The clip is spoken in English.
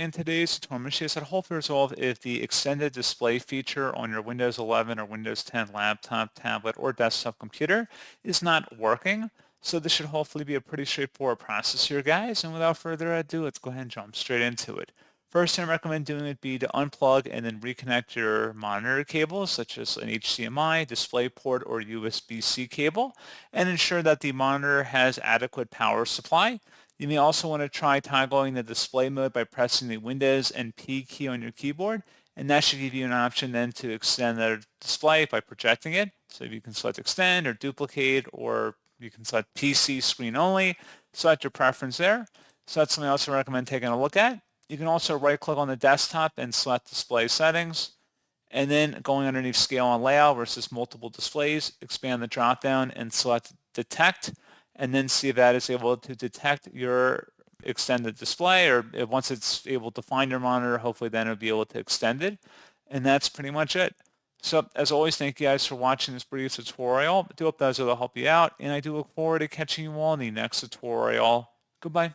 In today's tutorial, I'm going to show you how to hopefully resolve if the extended display feature on your Windows 11 or Windows 10 laptop, tablet, or desktop computer is not working. So this should hopefully be a pretty straightforward process here, guys. And without further ado, let's go ahead and jump straight into it. First thing I recommend doing would be to unplug and then reconnect your monitor cables, such as an HDMI, DisplayPort, or USB-C cable, and ensure that the monitor has adequate power supply. You may also want to try toggling the display mode by pressing the Windows and P key on your keyboard, and that should give you an option then to extend the display by projecting it. So you can select extend or duplicate, or you can select PC screen only. Select your preference there. So that's something else I recommend taking a look at. You can also right-click on the desktop and select display settings. And then going underneath scale and layout versus multiple displays, expand the drop-down and select detect, and then see if that is able to detect your extended display, or if once it's able to find your monitor, hopefully then it'll be able to extend it. And that's pretty much it. So as always, thank you guys for watching this brief tutorial. I do hope that will help you out, and I do look forward to catching you all in the next tutorial. Goodbye.